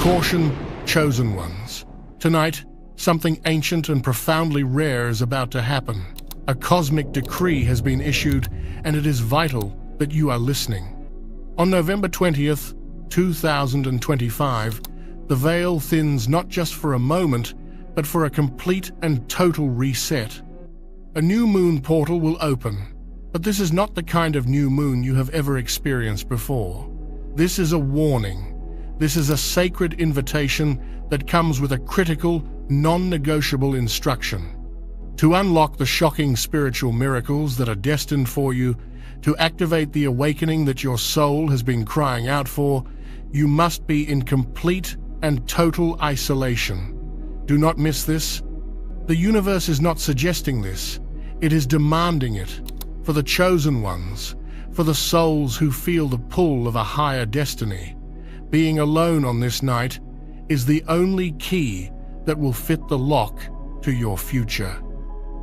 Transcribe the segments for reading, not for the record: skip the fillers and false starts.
Caution, chosen ones. Tonight, something ancient and profoundly rare is about to happen. A cosmic decree has been issued, and it is vital that you are listening. On November 20th, 2025, the veil thins not just for a moment, but for a complete and total reset. A new moon portal will open, but this is not the kind of new moon you have ever experienced before. This is a warning. This is a sacred invitation that comes with a critical, non-negotiable instruction. To unlock the shocking spiritual miracles that are destined for you, to activate the awakening that your soul has been crying out for, you must be in complete and total isolation. Do not miss this. The universe is not suggesting this. It is demanding it. For the chosen ones, for the souls who feel the pull of a higher destiny, being alone on this night is the only key that will fit the lock to your future.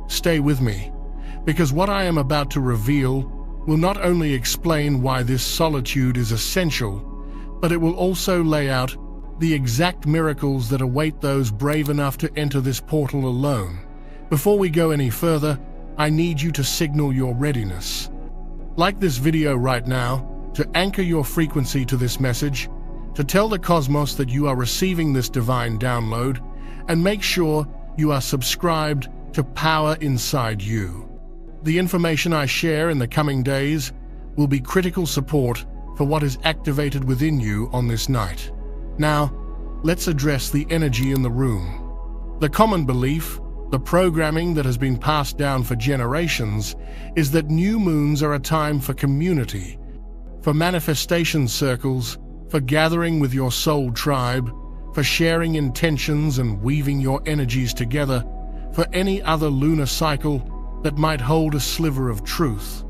Stay with me, because what I am about to reveal will not only explain why this solitude is essential, but it will also lay out the exact miracles that await those brave enough to enter this portal alone. Before we go any further, I need you to signal your readiness. Like this video right now, to anchor your frequency to this message, to tell the cosmos that you are receiving this divine download, and make sure you are subscribed to Power Inside You. The information I share in the coming days will be critical support for what is activated within you on this night. Now, let's address the energy in the room. The common belief, the programming that has been passed down for generations, is that new moons are a time for community, for manifestation circles, for gathering with your soul tribe, for sharing intentions and weaving your energies together, for any other lunar cycle that might hold a sliver of truth.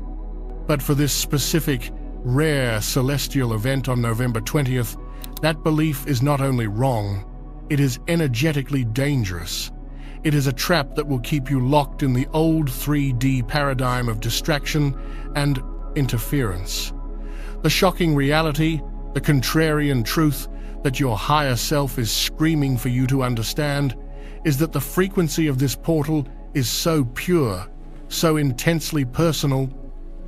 But for this specific, rare celestial event on November 20th, that belief is not only wrong, it is energetically dangerous. It is a trap that will keep you locked in the old 3D paradigm of distraction and interference. The shocking reality, the contrarian truth that your higher self is screaming for you to understand, is that the frequency of this portal is so pure, so intensely personal,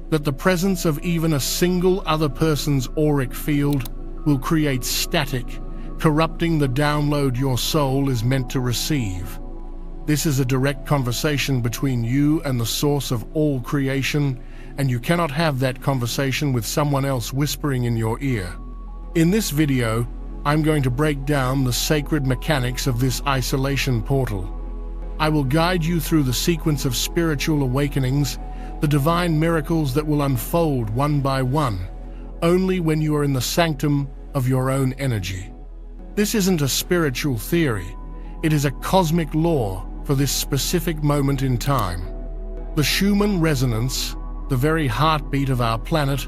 that the presence of even a single other person's auric field will create static, corrupting the download your soul is meant to receive. This is a direct conversation between you and the source of all creation, and you cannot have that conversation with someone else whispering in your ear. In this video, I'm going to break down the sacred mechanics of this isolation portal. I will guide you through the sequence of spiritual awakenings, the divine miracles that will unfold one by one, only when you are in the sanctum of your own energy. This isn't a spiritual theory. It is a cosmic law for this specific moment in time. The Schumann resonance, the very heartbeat of our planet,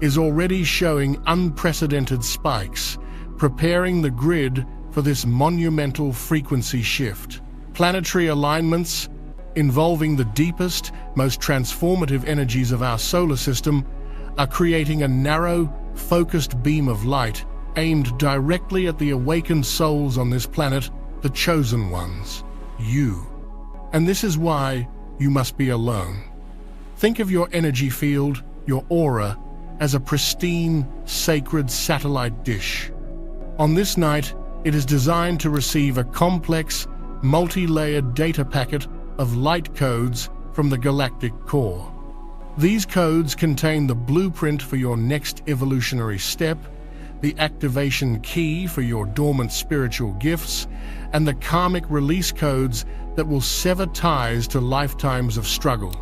is already showing unprecedented spikes, preparing the grid for this monumental frequency shift. Planetary alignments, involving the deepest, most transformative energies of our solar system, are creating a narrow, focused beam of light aimed directly at the awakened souls on this planet, the chosen ones, you. And this is why you must be alone. Think of your energy field, your aura, as a pristine, sacred satellite dish. On this night, it is designed to receive a complex, multi-layered data packet of light codes from the galactic core. These codes contain the blueprint for your next evolutionary step, the activation key for your dormant spiritual gifts, and the karmic release codes that will sever ties to lifetimes of struggle.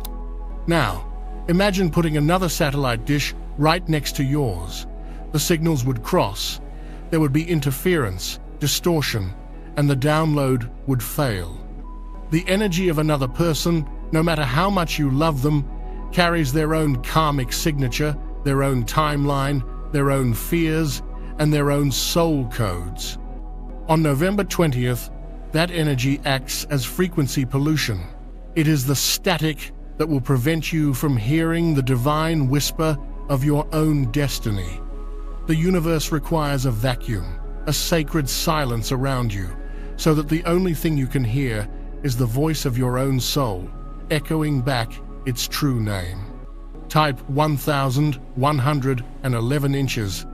Now, imagine putting another satellite dish right next to yours. The signals would cross. There would be interference, distortion, and the download would fail. The energy of another person, no matter how much you love them, carries their own karmic signature, their own timeline, their own fears, and their own soul codes. On November 20th, that energy acts as frequency pollution. It is the static that will prevent you from hearing the divine whisper of your own destiny. The universe requires a vacuum, a sacred silence around you, so that the only thing you can hear is the voice of your own soul, echoing back its true name. Type 1111 inches,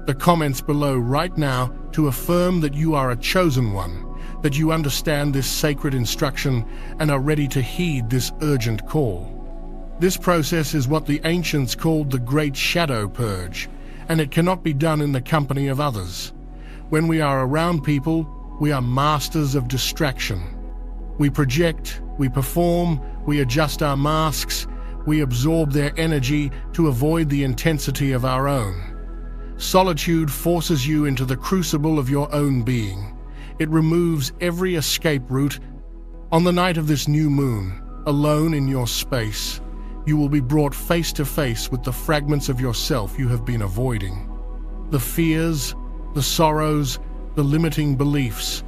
the comments below right now, to affirm that you are a chosen one, that you understand this sacred instruction and are ready to heed this urgent call. This process is what the ancients called the Great Shadow Purge, and it cannot be done in the company of others. When we are around people, we are masters of distraction. We project, we perform, we adjust our masks, we absorb their energy to avoid the intensity of our own. Solitude forces you into the crucible of your own being. It removes every escape route. On the night of this new moon, alone in your space, you will be brought face to face with the fragments of yourself you have been avoiding. The fears, the sorrows, the limiting beliefs,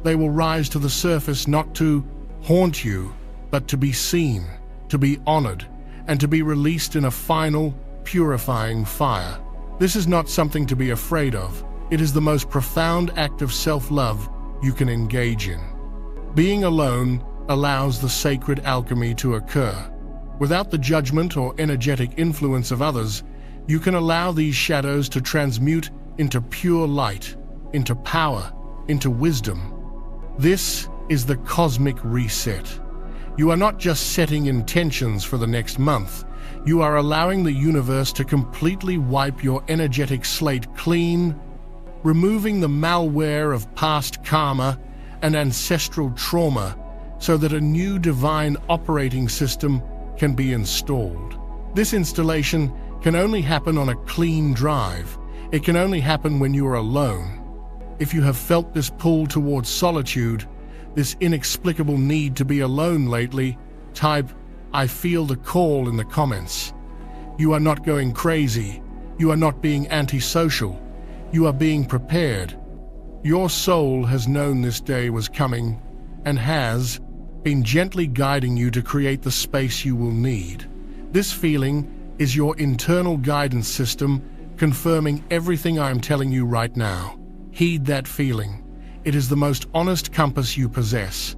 they will rise to the surface not to haunt you, but to be seen, to be honored, and to be released in a final, purifying fire. This is not something to be afraid of. It is the most profound act of self-love you can engage in. Being alone allows the sacred alchemy to occur. Without the judgment or energetic influence of others, you can allow these shadows to transmute into pure light, into power, into wisdom. This is the cosmic reset. You are not just setting intentions for the next month. You are allowing the universe to completely wipe your energetic slate clean, removing the malware of past karma and ancestral trauma so that a new divine operating system can be installed. This installation can only happen on a clean drive. It can only happen when you are alone. If you have felt this pull towards solitude, this inexplicable need to be alone lately, type "I feel the call" in the comments. You are not going crazy. You are not being antisocial. You are being prepared. Your soul has known this day was coming and has been gently guiding you to create the space you will need. This feeling is your internal guidance system confirming everything I am telling you right now. Heed that feeling. It is the most honest compass you possess.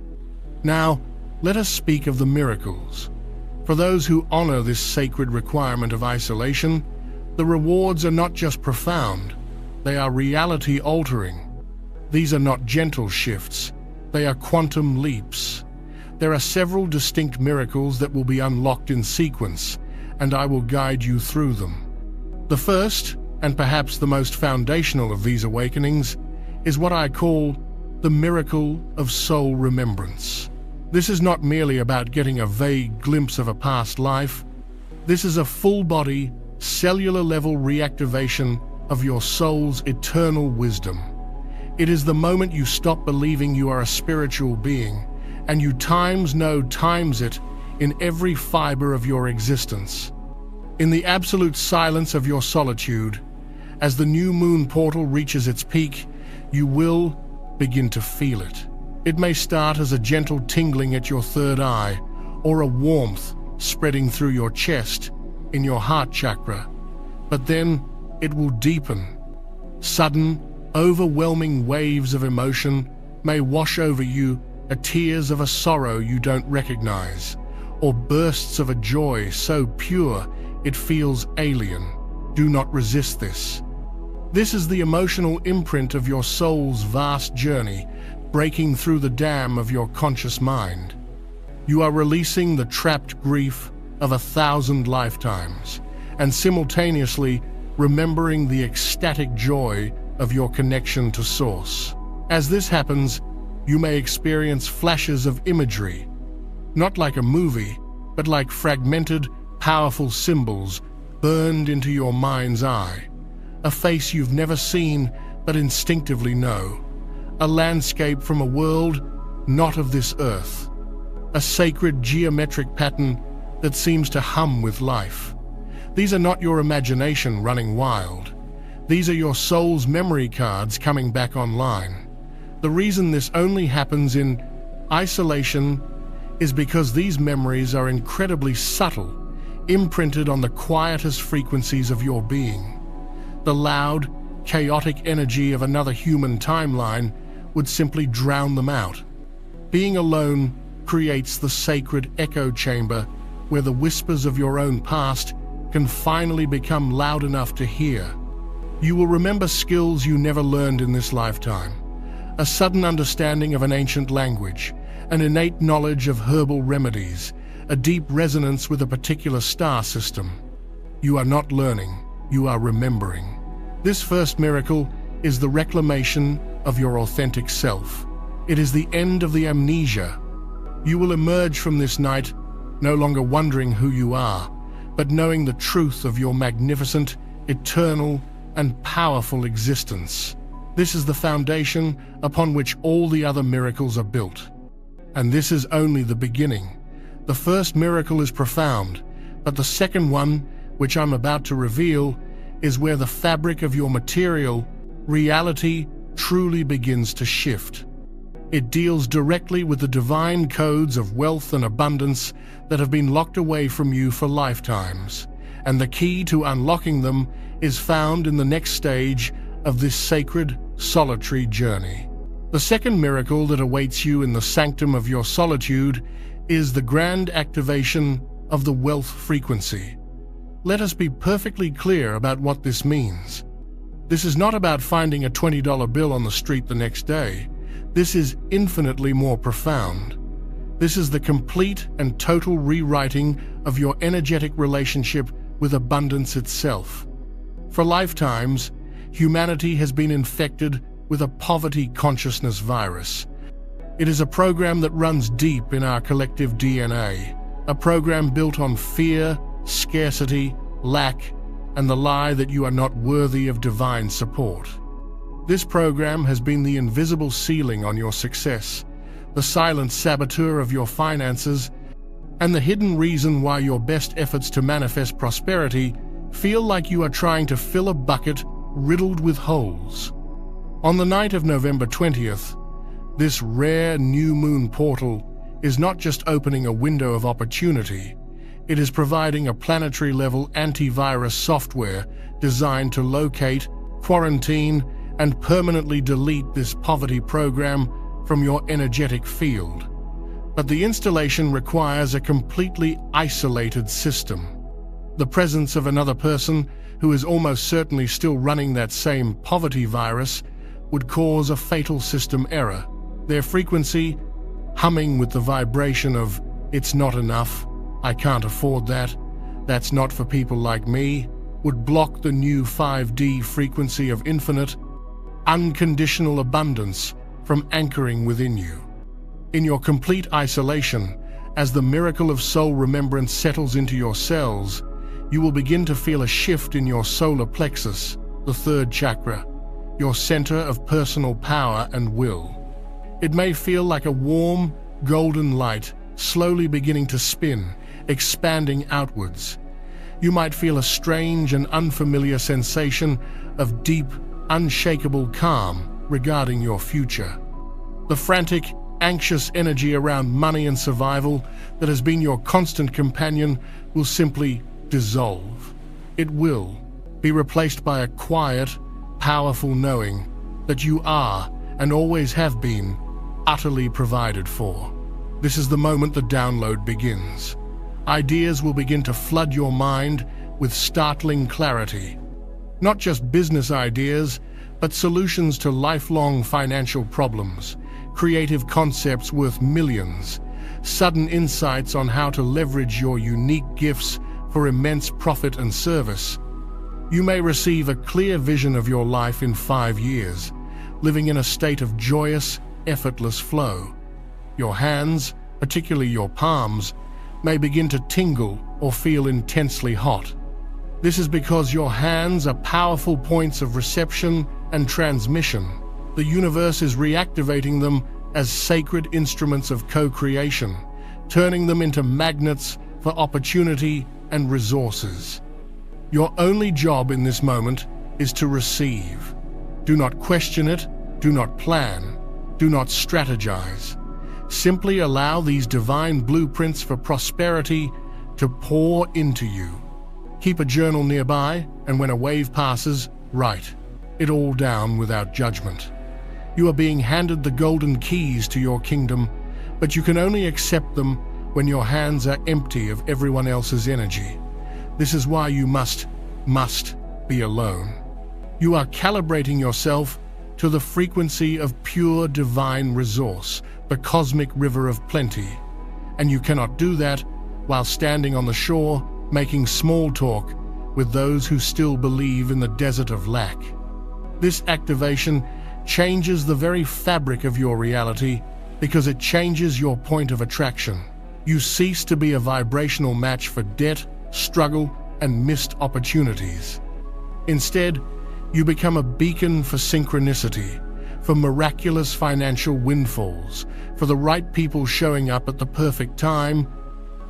Now, let us speak of the miracles. For those who honor this sacred requirement of isolation, the rewards are not just profound, they are reality-altering. These are not gentle shifts, they are quantum leaps. There are several distinct miracles that will be unlocked in sequence, and I will guide you through them. The first, and perhaps the most foundational of these awakenings, is what I call the miracle of soul remembrance. This is not merely about getting a vague glimpse of a past life. This is a full-body, cellular-level reactivation of your soul's eternal wisdom. It is the moment you stop believing you are a spiritual being, and you times it in every fiber of your existence. In the absolute silence of your solitude, as the new moon portal reaches its peak, you will begin to feel it. It may start as a gentle tingling at your third eye, or a warmth spreading through your chest, in your heart chakra. But then it will deepen. Sudden, overwhelming waves of emotion may wash over you, tears of a sorrow you don't recognize, or bursts of a joy so pure it feels alien. Do not resist this. This is the emotional imprint of your soul's vast journey, breaking through the dam of your conscious mind. You are releasing the trapped grief of 1,000 lifetimes, and simultaneously remembering the ecstatic joy of your connection to Source. As this happens, you may experience flashes of imagery, not like a movie, but like fragmented, powerful symbols burned into your mind's eye. A face you've never seen but instinctively know. A landscape from a world not of this earth. A sacred geometric pattern that seems to hum with life. These are not your imagination running wild. These are your soul's memory cards coming back online. The reason this only happens in isolation is because these memories are incredibly subtle, imprinted on the quietest frequencies of your being. The loud, chaotic energy of another human timeline would simply drown them out. Being alone creates the sacred echo chamber where the whispers of your own past can finally become loud enough to hear. You will remember skills you never learned in this lifetime, a sudden understanding of an ancient language, an innate knowledge of herbal remedies, a deep resonance with a particular star system. You are not learning, you are remembering. This first miracle is the reclamation of your authentic self. It is the end of the amnesia. You will emerge from this night no longer wondering who you are, but knowing the truth of your magnificent, eternal, and powerful existence. This is the foundation upon which all the other miracles are built. And this is only the beginning. The first miracle is profound, but the second one, which I'm about to reveal, is where the fabric of your material reality truly begins to shift. It deals directly with the divine codes of wealth and abundance that have been locked away from you for lifetimes, and the key to unlocking them is found in the next stage of this sacred, solitary journey. The second miracle that awaits you in the sanctum of your solitude is the grand activation of the wealth frequency. Let us be perfectly clear about what this means. This is not about finding a $20 bill on the street the next day. This is infinitely more profound. This is the complete and total rewriting of your energetic relationship with abundance itself. For lifetimes, humanity has been infected with a poverty consciousness virus. It is a program that runs deep in our collective DNA, a program built on fear, scarcity, lack, and the lie that you are not worthy of divine support. This program has been the invisible ceiling on your success, the silent saboteur of your finances, and the hidden reason why your best efforts to manifest prosperity feel like you are trying to fill a bucket riddled with holes. On the night of November 20th, this rare new moon portal is not just opening a window of opportunity, it is providing a planetary-level antivirus software designed to locate, quarantine, and permanently delete this poverty program from your energetic field. But the installation requires a completely isolated system. The presence of another person who is almost certainly still running that same poverty virus would cause a fatal system error. Their frequency, humming with the vibration of, "It's not enough, I can't afford that, that's not for people like me," would block the new 5D frequency of infinite, unconditional abundance from anchoring within you. In your complete isolation, as the miracle of soul remembrance settles into your cells, you will begin to feel a shift in your solar plexus, the third chakra, your center of personal power and will. It may feel like a warm, golden light slowly beginning to spin, expanding outwards. You might feel a strange and unfamiliar sensation of deep, unshakable calm regarding your future. The frantic, anxious energy around money and survival that has been your constant companion will simply dissolve. It will be replaced by a quiet, powerful knowing that you are, and always have been, utterly provided for. This is the moment the download begins. Ideas will begin to flood your mind with startling clarity. Not just business ideas, but solutions to lifelong financial problems, creative concepts worth millions, sudden insights on how to leverage your unique gifts for immense profit and service. You may receive a clear vision of your life in 5 years, living in a state of joyous, effortless flow. Your hands, particularly your palms, may begin to tingle or feel intensely hot. This is because your hands are powerful points of reception and transmission. The universe is reactivating them as sacred instruments of co-creation, turning them into magnets for opportunity and resources. Your only job in this moment is to receive. Do not question it, do not plan, do not strategize. Simply allow these divine blueprints for prosperity to pour into you. Keep a journal nearby, and when a wave passes, write. it all down without judgment. You are being handed the golden keys to your kingdom, but you can only accept them when your hands are empty of everyone else's energy. This is why you must be alone. You are calibrating yourself to the frequency of pure divine resource, the cosmic river of plenty. And you cannot do that while standing on the shore, making small talk with those who still believe in the desert of lack. This activation changes the very fabric of your reality because it changes your point of attraction. You cease to be a vibrational match for debt, struggle, and missed opportunities. Instead, you become a beacon for synchronicity, for miraculous financial windfalls, for the right people showing up at the perfect time,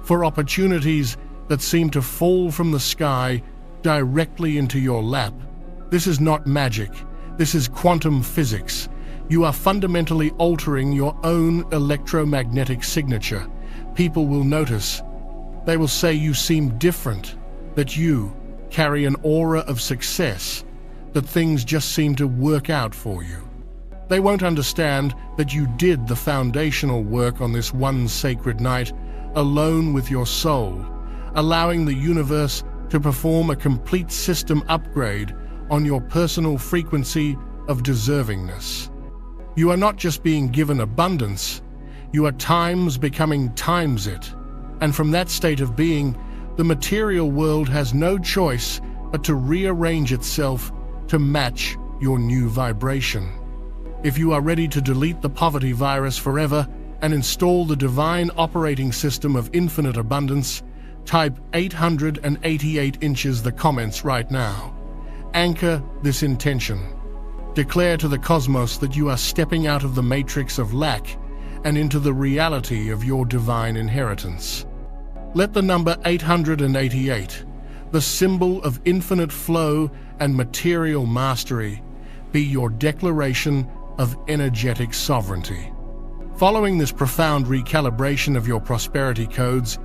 for opportunities that seem to fall from the sky directly into your lap. This is not magic. This is quantum physics. You are fundamentally altering your own electromagnetic signature. People will notice. They will say you seem different, that you carry an aura of success, that things just seem to work out for you. They won't understand that you did the foundational work on this one sacred night, alone with your soul, allowing the universe to perform a complete system upgrade on your personal frequency of deservingness. You are not just being given abundance, you are times becoming times it. And from that state of being, the material world has no choice but to rearrange itself to match your new vibration. If you are ready to delete the poverty virus forever and install the divine operating system of infinite abundance, type 888 inches the comments right now. Anchor this intention. Declare to the cosmos that you are stepping out of the matrix of lack and into the reality of your divine inheritance. Let the number 888, the symbol of infinite flow and material mastery, be your declaration of energetic sovereignty. Following this profound recalibration of your prosperity codes,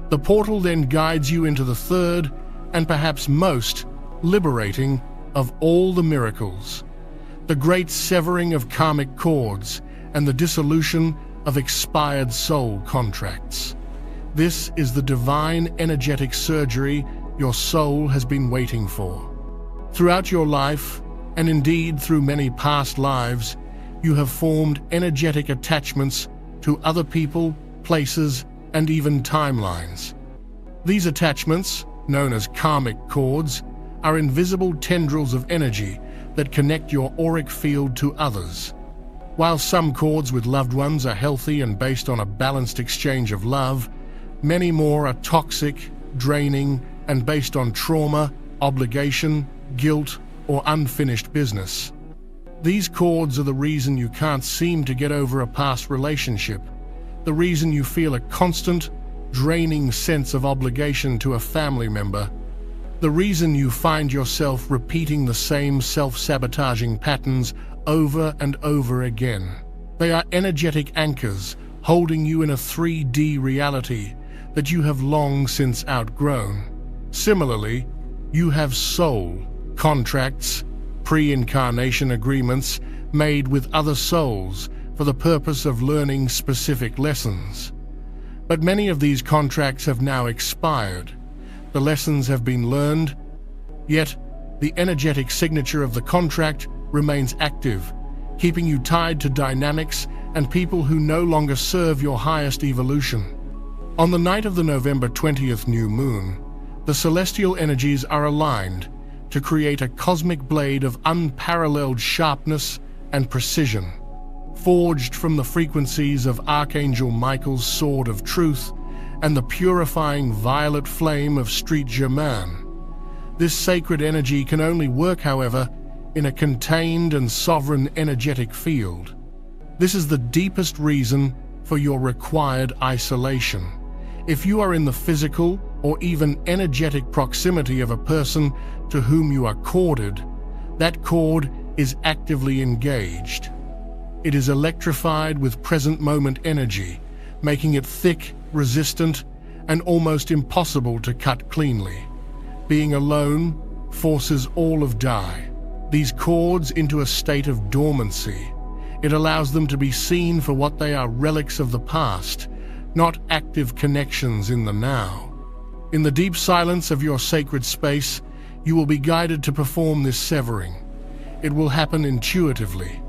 the portal then guides you into the third and perhaps most liberating of all the miracles, the great severing of karmic cords and the dissolution of expired soul contracts. This is the divine energetic surgery your soul has been waiting for. Throughout your life, and indeed through many past lives, you have formed energetic attachments to other people, places, and even timelines. These attachments, known as karmic cords, are invisible tendrils of energy that connect your auric field to others. While some cords with loved ones are healthy and based on a balanced exchange of love, many more are toxic, draining, and based on trauma, obligation, guilt, or unfinished business. These cords are the reason you can't seem to get over a past relationship, the reason you feel a constant, draining sense of obligation to a family member, the reason you find yourself repeating the same self-sabotaging patterns over and over again. They are energetic anchors holding you in a 3D reality that you have long since outgrown. Similarly, you have soul contracts, pre-incarnation agreements made with other souls for the purpose of learning specific lessons. But many of these contracts have now expired. The lessons have been learned, yet the energetic signature of the contract remains active, keeping you tied to dynamics and people who no longer serve your highest evolution. On the night of the November 20th new moon, the celestial energies are aligned to create a cosmic blade of unparalleled sharpness and precision, forged from the frequencies of Archangel Michael's sword of truth and the purifying violet flame of Street Germain. This sacred energy can only work, however, in a contained and sovereign energetic field. This is the deepest reason for your required isolation. If you are in the physical or even energetic proximity of a person to whom you are corded, that cord is actively engaged. It is electrified with present moment energy, making it thick, resistant, and almost impossible to cut cleanly. Being alone forces all of die. these chords into a state of dormancy. It allows them to be seen for what they are: relics of the past, not active connections in the now. In the deep silence of your sacred space, you will be guided to perform this severing. It will happen intuitively.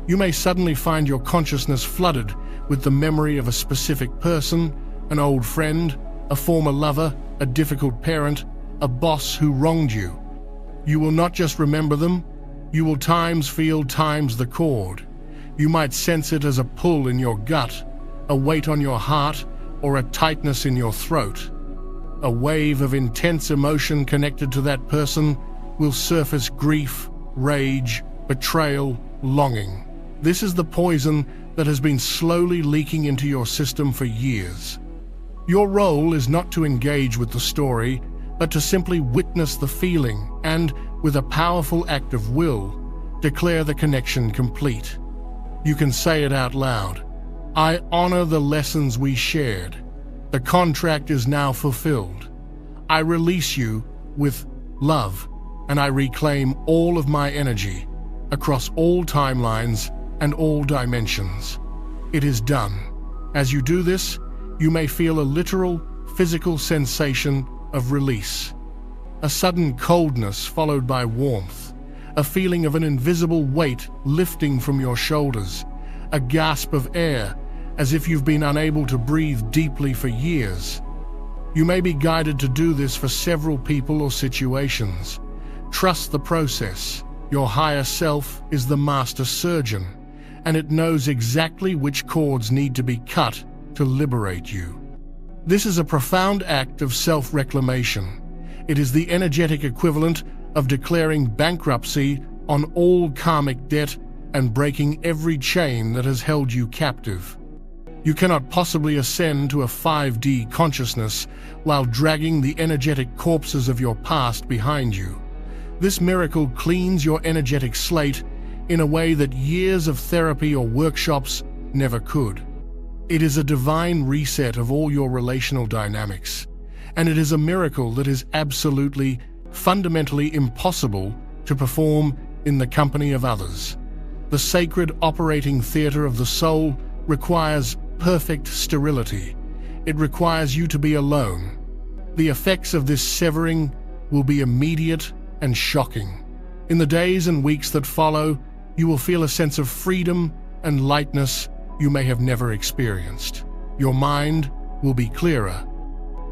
You may suddenly find your consciousness flooded with the memory of a specific person, an old friend, a former lover, a difficult parent, a boss who wronged you. You will not just remember them, you will times feel times the chord. You might sense it as a pull in your gut, a weight on your heart, or a tightness in your throat. A wave of intense emotion connected to that person will surface: grief, rage, betrayal, longing. This is the poison that has been slowly leaking into your system for years. Your role is not to engage with the story, but to simply witness the feeling and, with a powerful act of will, declare the connection complete. You can say it out loud: I honor the lessons we shared. The contract is now fulfilled. I release you with love, and I reclaim all of my energy across all timelines and all dimensions. It is done. As you do this, you may feel a literal, physical sensation of release. A sudden coldness followed by warmth, a feeling of an invisible weight lifting from your shoulders, a gasp of air as if you've been unable to breathe deeply for years. You may be guided to do this for several people or situations. Trust the process. Your higher self is the master surgeon, and it knows exactly which chords need to be cut to liberate you. This is a profound act of self-reclamation. It is the energetic equivalent of declaring bankruptcy on all karmic debt and breaking every chain that has held you captive. You cannot possibly ascend to a 5D consciousness while dragging the energetic corpses of your past behind you. This miracle cleans your energetic slate in a way that years of therapy or workshops never could. It is a divine reset of all your relational dynamics, and it is a miracle that is absolutely, fundamentally impossible to perform in the company of others. The sacred operating theater of the soul requires perfect sterility. It requires you to be alone. The effects of this severing will be immediate and shocking. In the days and weeks that follow, you will feel a sense of freedom and lightness you may have never experienced. Your mind will be clearer.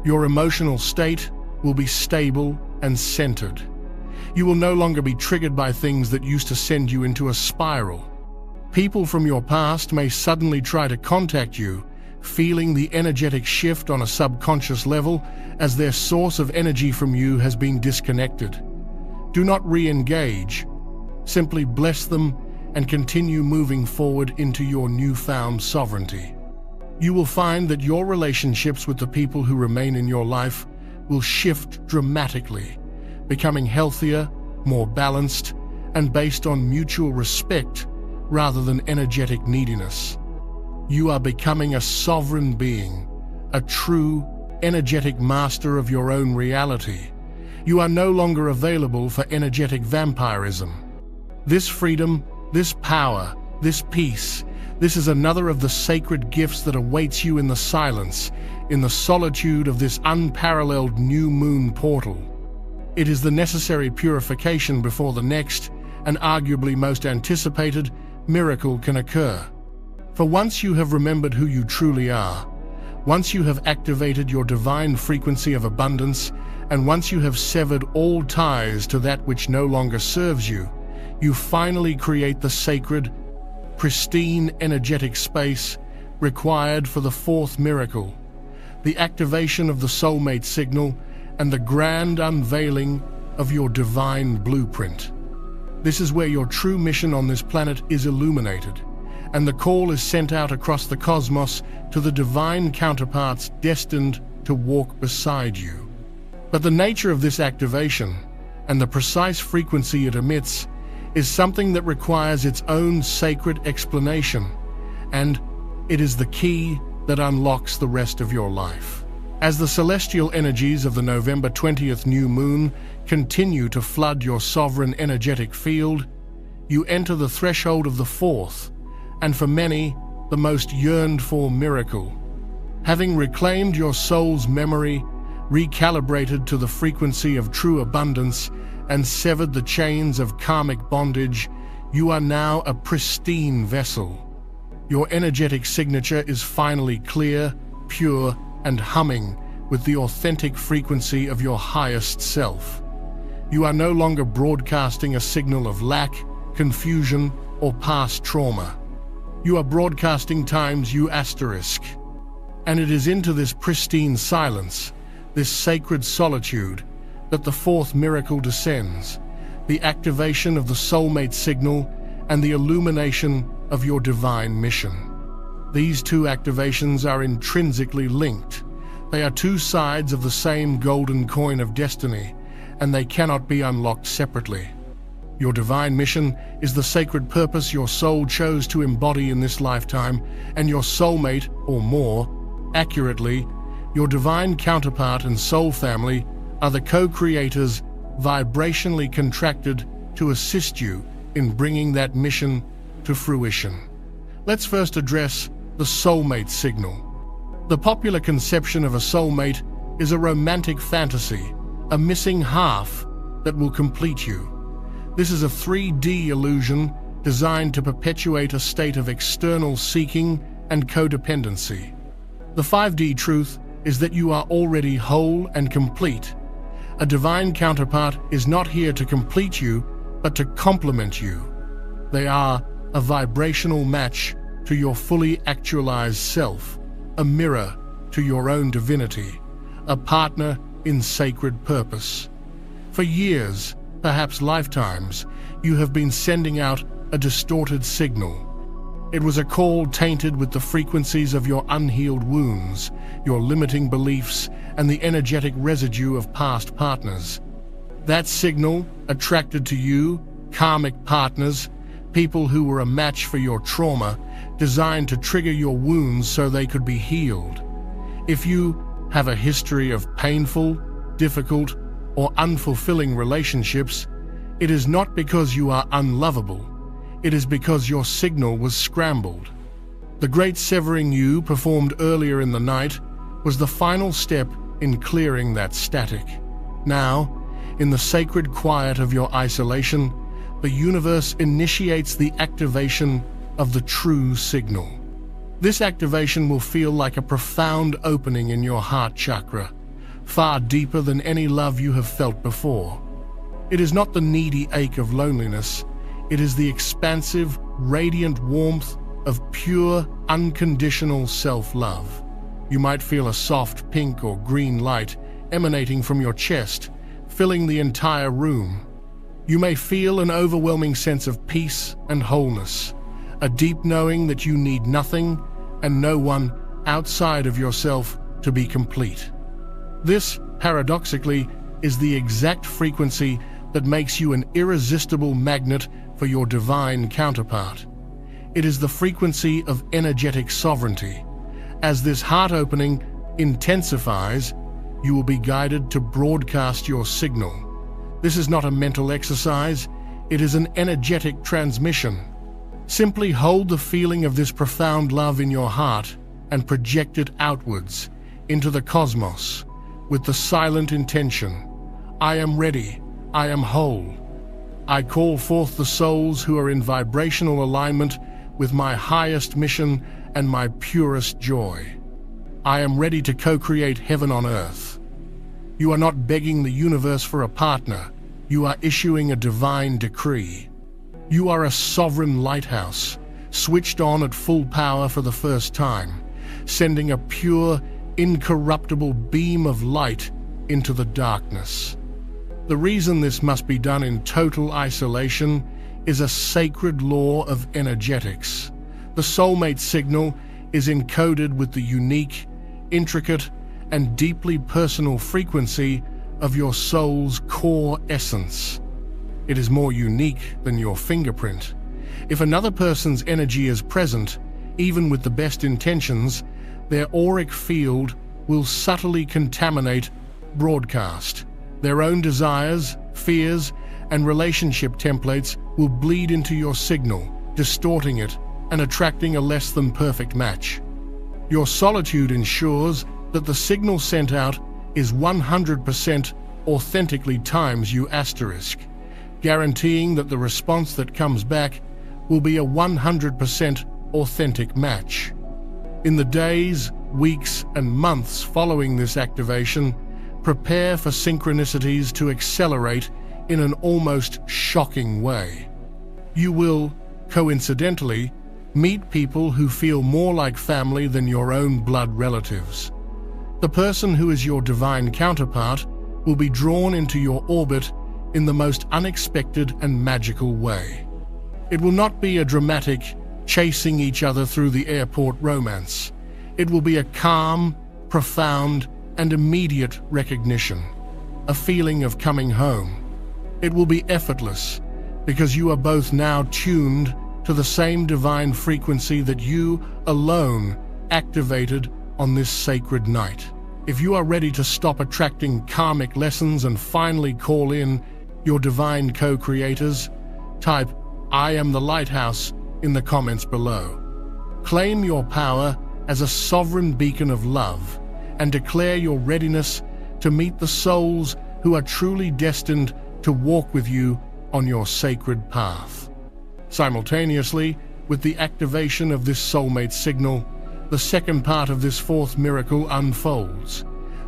Your emotional state will be stable and centered. You will no longer be triggered by things that used to send you into a spiral. People from your past may suddenly try to contact you, feeling the energetic shift on a subconscious level as their source of energy from you has been disconnected. Do not re-engage. Simply bless them and continue moving forward into your newfound sovereignty. You will find that your relationships with the people who remain in your life will shift dramatically, becoming healthier, more balanced, and based on mutual respect rather than energetic neediness. You are becoming a sovereign being, a true, energetic master of your own reality. You are no longer available for energetic vampirism. This freedom, this power, this peace, this is another of the sacred gifts that awaits you in the silence, in the solitude of this unparalleled new moon portal. It is the necessary purification before the next, and arguably most anticipated, miracle can occur. For once you have remembered who you truly are, once you have activated your divine frequency of abundance, and once you have severed all ties to that which no longer serves you, you finally create the sacred, pristine energetic space required for the fourth miracle, the activation of the soulmate signal and the grand unveiling of your divine blueprint. This is where your true mission on this planet is illuminated, and the call is sent out across the cosmos to the divine counterparts destined to walk beside you. But the nature of this activation, and the precise frequency it emits, is something that requires its own sacred explanation, and it is the key that unlocks the rest of your life. As the celestial energies of the November 20th new moon continue to flood your sovereign energetic field, you enter the threshold of the fourth, and for many, the most yearned-for miracle. Having reclaimed your soul's memory, recalibrated to the frequency of true abundance, and severed the chains of karmic bondage, you are now a pristine vessel. Your energetic signature is finally clear, pure, and humming with the authentic frequency of your highest self. You are no longer broadcasting a signal of lack, confusion, or past trauma. You are broadcasting times U**. And it is into this pristine silence, this sacred solitude, that the fourth miracle descends, the activation of the soulmate signal and the illumination of your divine mission. These two activations are intrinsically linked. They are two sides of the same golden coin of destiny, and they cannot be unlocked separately. Your divine mission is the sacred purpose your soul chose to embody in this lifetime, and your soulmate, or more accurately, your divine counterpart and soul family, are the co-creators vibrationally contracted to assist you in bringing that mission to fruition. Let's first address the soulmate signal. The popular conception of a soulmate is a romantic fantasy, a missing half that will complete you. This is a 3D illusion designed to perpetuate a state of external seeking and codependency. The 5D truth is that you are already whole and complete. A divine counterpart is not here to complete you, but to complement you. They are a vibrational match to your fully actualized self, a mirror to your own divinity, a partner in sacred purpose. For years, perhaps lifetimes, you have been sending out a distorted signal. It was a call tainted with the frequencies of your unhealed wounds, your limiting beliefs, and the energetic residue of past partners. That signal attracted to you karmic partners, people who were a match for your trauma, designed to trigger your wounds so they could be healed. If you have a history of painful, difficult, or unfulfilling relationships, it is not because you are unlovable. It is because your signal was scrambled. The great severing you performed earlier in the night was the final step in clearing that static. Now, in the sacred quiet of your isolation, the universe initiates the activation of the true signal. This activation will feel like a profound opening in your heart chakra, far deeper than any love you have felt before. It is not the needy ache of loneliness. It is the expansive, radiant warmth of pure, unconditional self-love. You might feel a soft pink or green light emanating from your chest, filling the entire room. You may feel an overwhelming sense of peace and wholeness, a deep knowing that you need nothing and no one outside of yourself to be complete. This, paradoxically, is the exact frequency that makes you an irresistible magnet for your divine counterpart. It is the frequency of energetic sovereignty. As this heart opening intensifies, you will be guided to broadcast your signal. This is not a mental exercise, it is an energetic transmission. Simply hold the feeling of this profound love in your heart and project it outwards into the cosmos with the silent intention: I am ready, I am whole. I call forth the souls who are in vibrational alignment with my highest mission and my purest joy. I am ready to co-create heaven on earth. You are not begging the universe for a partner. You are issuing a divine decree. You are a sovereign lighthouse, switched on at full power for the first time, sending a pure, incorruptible beam of light into the darkness. The reason this must be done in total isolation is a sacred law of energetics. The soulmate signal is encoded with the unique, intricate, and deeply personal frequency of your soul's core essence. It is more unique than your fingerprint. If another person's energy is present, even with the best intentions, their auric field will subtly contaminate broadcast. Their own desires, fears, and relationship templates will bleed into your signal, distorting it and attracting a less than perfect match. Your solitude ensures that the signal sent out is 100% authentically times you asterisk, guaranteeing that the response that comes back will be a 100% authentic match. In the days, weeks, and months following this activation, prepare for synchronicities to accelerate in an almost shocking way. You will, coincidentally, meet people who feel more like family than your own blood relatives. The person who is your divine counterpart will be drawn into your orbit in the most unexpected and magical way. It will not be a dramatic, chasing each other through the airport romance. It will be a calm, profound, and immediate recognition, a feeling of coming home. It will be effortless, because you are both now tuned to the same divine frequency that you alone activated on this sacred night. If you are ready to stop attracting karmic lessons and finally call in your divine co-creators, type "I am the lighthouse" in the comments below. Claim your power as a sovereign beacon of love and declare your readiness to meet the souls who are truly destined to walk with you on your sacred path. Simultaneously, with the activation of this soulmate signal, the second part of this fourth miracle unfolds,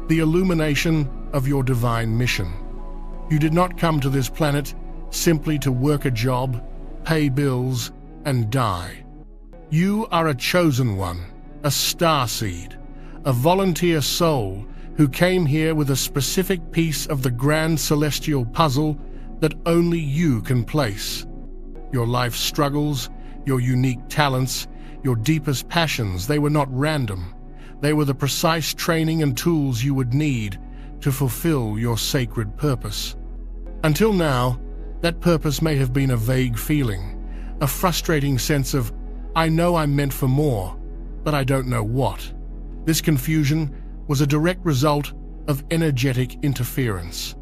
the illumination of your divine mission. You did not come to this planet simply to work a job, pay bills, and die. You are a chosen one, a starseed, a volunteer soul who came here with a specific piece of the grand celestial puzzle that only you can place. Your life struggles, your unique talents, your deepest passions, they were not random. They were the precise training and tools you would need to fulfill your sacred purpose. Until now, that purpose may have been a vague feeling, a frustrating sense of, I know I'm meant for more, but I don't know what. This confusion was a direct result of energetic interference.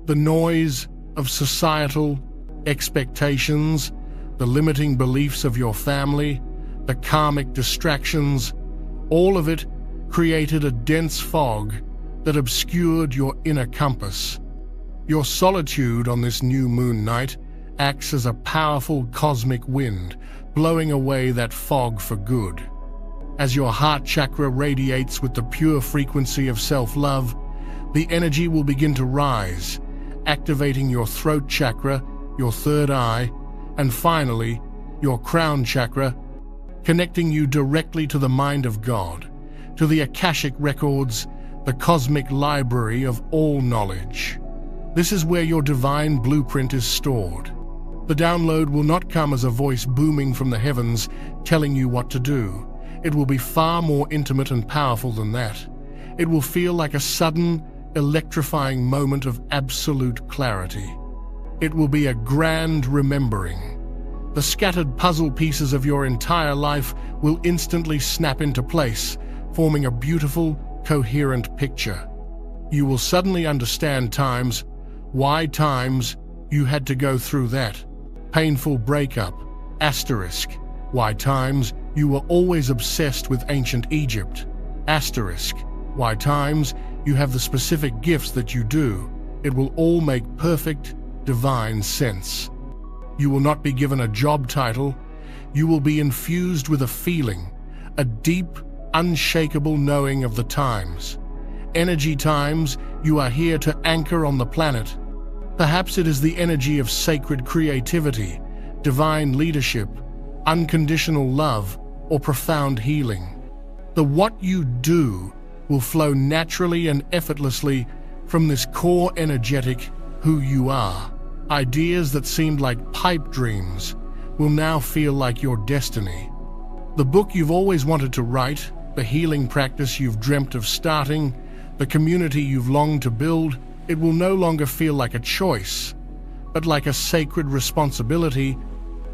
The noise of societal expectations, the limiting beliefs of your family, the karmic distractions, all of it created a dense fog that obscured your inner compass. Your solitude on this new moon night acts as a powerful cosmic wind, blowing away that fog for good. As your heart chakra radiates with the pure frequency of self-love, the energy will begin to rise, activating your throat chakra, your third eye, and finally, your crown chakra, connecting you directly to the mind of God, to the Akashic records, the cosmic library of all knowledge. This is where your divine blueprint is stored. The download will not come as a voice booming from the heavens telling you what to do. It will be far more intimate and powerful than that. It will feel like a sudden, electrifying moment of absolute clarity. It will be a grand remembering. The scattered puzzle pieces of your entire life will instantly snap into place, forming a beautiful, coherent picture. You will suddenly understand why times you had to go through that painful breakup, asterisk, why times you were always obsessed with ancient Egypt, asterisk, why times you have the specific gifts that you do. It will all make perfect, divine sense. You will not be given a job title. You will be infused with a feeling, a deep, unshakable knowing of the times. Energy times, you are here to anchor on the planet. Perhaps it is the energy of sacred creativity, divine leadership, unconditional love, or profound healing. The what you do will flow naturally and effortlessly from this core energetic who you are. Ideas that seemed like pipe dreams will now feel like your destiny. The book you've always wanted to write, the healing practice you've dreamt of starting, the community you've longed to build, it will no longer feel like a choice, but like a sacred responsibility,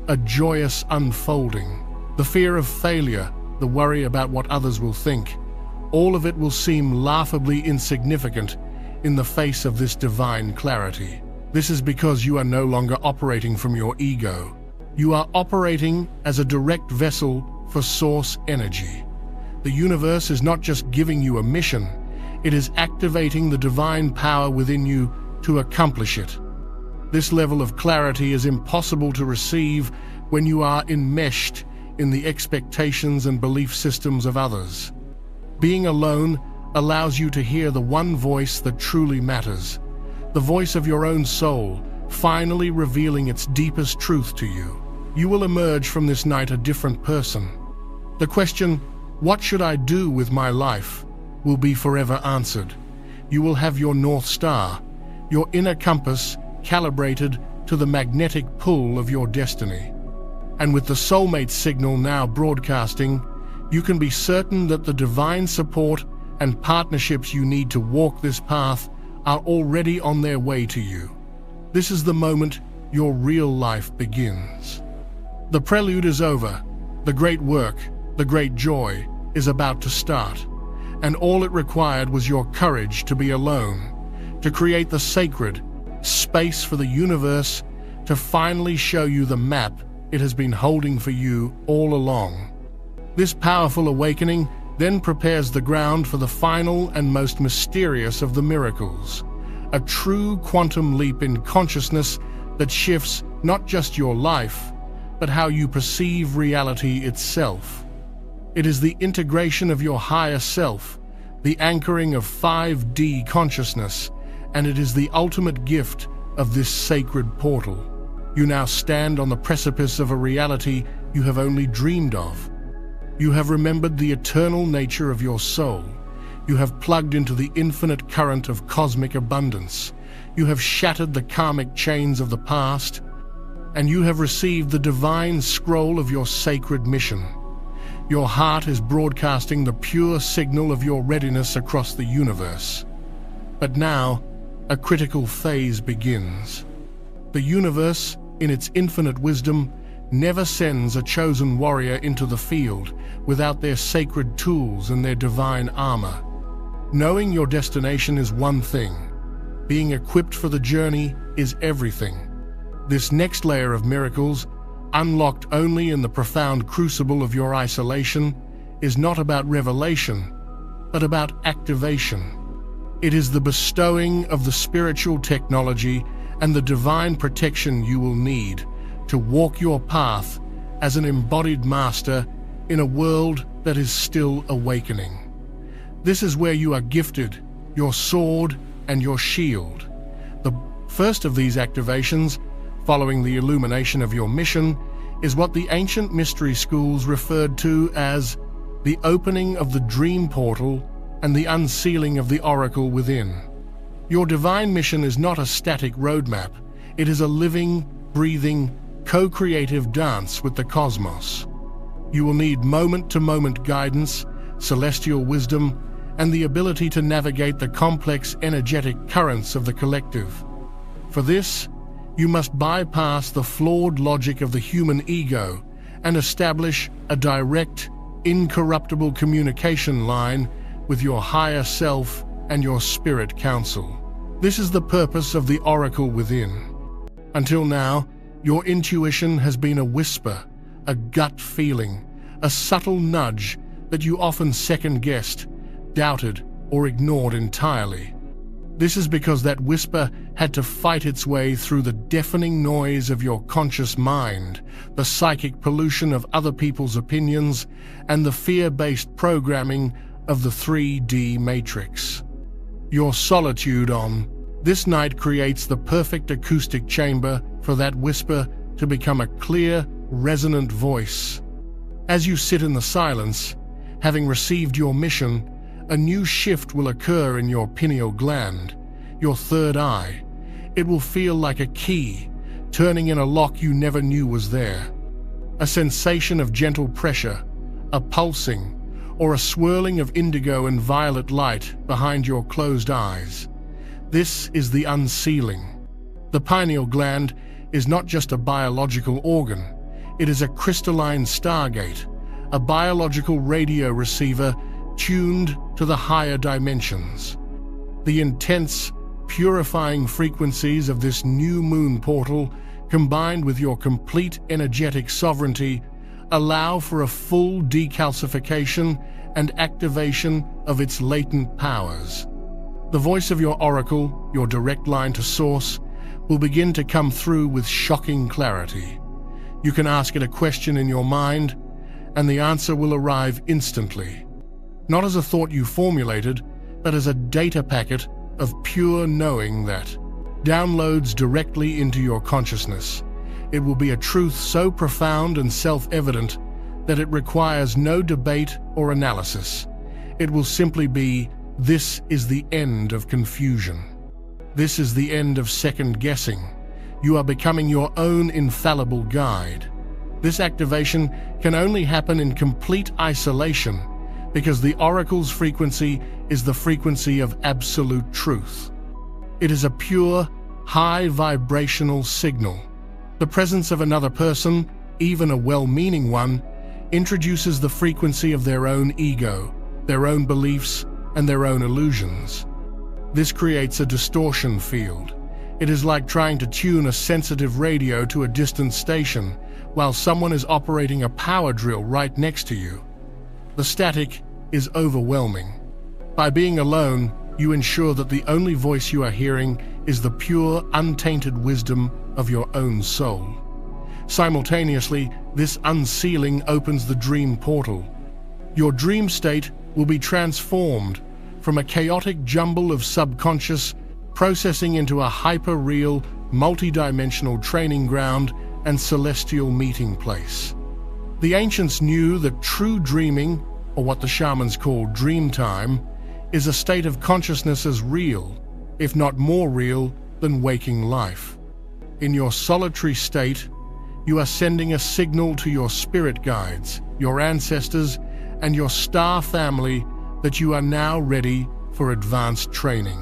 a joyous unfolding. The fear of failure, the worry about what others will think, all of it will seem laughably insignificant in the face of this divine clarity. This is because you are no longer operating from your ego. You are operating as a direct vessel for source energy. The universe is not just giving you a mission, it is activating the divine power within you to accomplish it. This level of clarity is impossible to receive when you are enmeshed in the expectations and belief systems of others. Being alone allows you to hear the one voice that truly matters, the voice of your own soul, finally revealing its deepest truth to you. You will emerge from this night a different person. The question, "What should I do with my life?" will be forever answered. You will have your North Star, your inner compass, calibrated to the magnetic pull of your destiny. And with the soulmate signal now broadcasting, you can be certain that the divine support and partnerships you need to walk this path are already on their way to you. This is the moment your real life begins. The prelude is over. The great work, the great joy, is about to start. And all it required was your courage to be alone, to create the sacred space for the universe to finally show you the map it has been holding for you all along. This powerful awakening then prepares the ground for the final and most mysterious of the miracles, a true quantum leap in consciousness that shifts not just your life, but how you perceive reality itself. It is the integration of your higher self, the anchoring of 5D consciousness, and it is the ultimate gift of this sacred portal. You now stand on the precipice of a reality you have only dreamed of. You have remembered the eternal nature of your soul. You have plugged into the infinite current of cosmic abundance. You have shattered the karmic chains of the past, and you have received the divine scroll of your sacred mission. Your heart is broadcasting the pure signal of your readiness across the universe. But now, a critical phase begins. The universe, in its infinite wisdom, never sends a chosen warrior into the field without their sacred tools and their divine armor. Knowing your destination is one thing. Being equipped for the journey is everything. This next layer of miracles, unlocked only in the profound crucible of your isolation, is not about revelation, but about activation. It is the bestowing of the spiritual technology and the divine protection you will need to walk your path as an embodied master in a world that is still awakening. This is where you are gifted, your sword and your shield. The first of these activations, following the illumination of your mission, is what the ancient mystery schools referred to as the opening of the dream portal and the unsealing of the oracle within. Your divine mission is not a static roadmap. It is a living, breathing, co-creative dance with the cosmos. You will need moment-to-moment guidance, celestial wisdom, and the ability to navigate the complex energetic currents of the collective. For this, you must bypass the flawed logic of the human ego and establish a direct, incorruptible communication line with your higher self and your spirit council. This is the purpose of the oracle within. Until now, your intuition has been a whisper, a gut feeling, a subtle nudge that you often second-guessed, doubted, or ignored entirely. This is because that whisper had to fight its way through the deafening noise of your conscious mind, the psychic pollution of other people's opinions, and the fear-based programming of the 3D matrix. Your solitude on this night creates the perfect acoustic chamber for that whisper to become a clear, resonant voice. As you sit in the silence, having received your mission, a new shift will occur in your pineal gland, your third eye. It will feel like a key, turning in a lock you never knew was there. A sensation of gentle pressure, a pulsing, or a swirling of indigo and violet light behind your closed eyes. This is the unsealing. The pineal gland is not just a biological organ, it is a crystalline stargate, a biological radio receiver tuned to the higher dimensions. The intense, purifying frequencies of this new moon portal, combined with your complete energetic sovereignty, allow for a full decalcification and activation of its latent powers. The voice of your oracle, your direct line to source, will begin to come through with shocking clarity. You can ask it a question in your mind, and the answer will arrive instantly. Not as a thought you formulated, but as a data packet of pure knowing that downloads directly into your consciousness. It will be a truth so profound and self-evident that it requires no debate or analysis. It will simply be, this is the end of confusion. This is the end of second-guessing. You are becoming your own infallible guide. This activation can only happen in complete isolation because the oracle's frequency is the frequency of absolute truth. It is a pure, high vibrational signal. The presence of another person, even a well-meaning one, introduces the frequency of their own ego, their own beliefs, and their own illusions. This creates a distortion field. It is like trying to tune a sensitive radio to a distant station while someone is operating a power drill right next to you. The static is overwhelming. By being alone, you ensure that the only voice you are hearing is the pure, untainted wisdom of your own soul. Simultaneously, this unsealing opens the dream portal. Your dream state will be transformed from a chaotic jumble of subconscious processing into a hyper-real, multi-dimensional training ground and celestial meeting place. The ancients knew that true dreaming, or what the shamans call dream time, is a state of consciousness as real, if not more real, than waking life. In your solitary state, you are sending a signal to your spirit guides, your ancestors, and your star family that you are now ready for advanced training.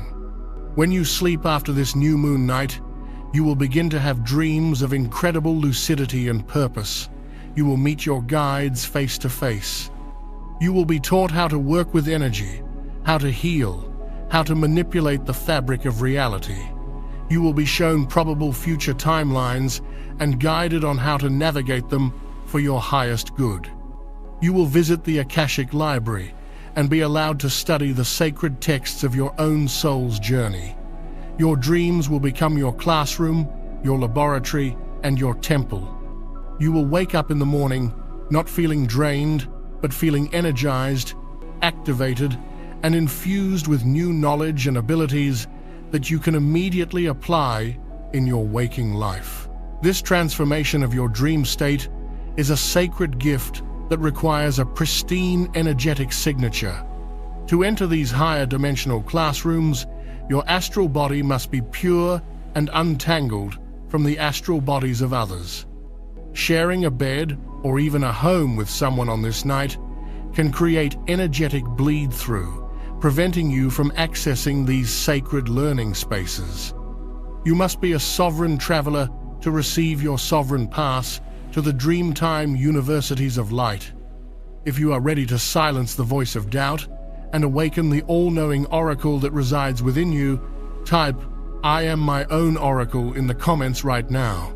When you sleep after this new moon night, you will begin to have dreams of incredible lucidity and purpose. You will meet your guides face to face. You will be taught how to work with energy, how to heal, how to manipulate the fabric of reality. You will be shown probable future timelines and guided on how to navigate them for your highest good. You will visit the Akashic Library and be allowed to study the sacred texts of your own soul's journey. Your dreams will become your classroom, your laboratory, and your temple. You will wake up in the morning not feeling drained, but feeling energized, activated, and infused with new knowledge and abilities that you can immediately apply in your waking life. This transformation of your dream state is a sacred gift that requires a pristine energetic signature. To enter these higher dimensional classrooms, your astral body must be pure and untangled from the astral bodies of others. Sharing a bed or even a home with someone on this night can create energetic bleed-through, preventing you from accessing these sacred learning spaces. You must be a sovereign traveler to receive your sovereign pass to the Dreamtime Universities of Light. If you are ready to silence the voice of doubt and awaken the all-knowing oracle that resides within you, type, "I am my own oracle" in the comments right now.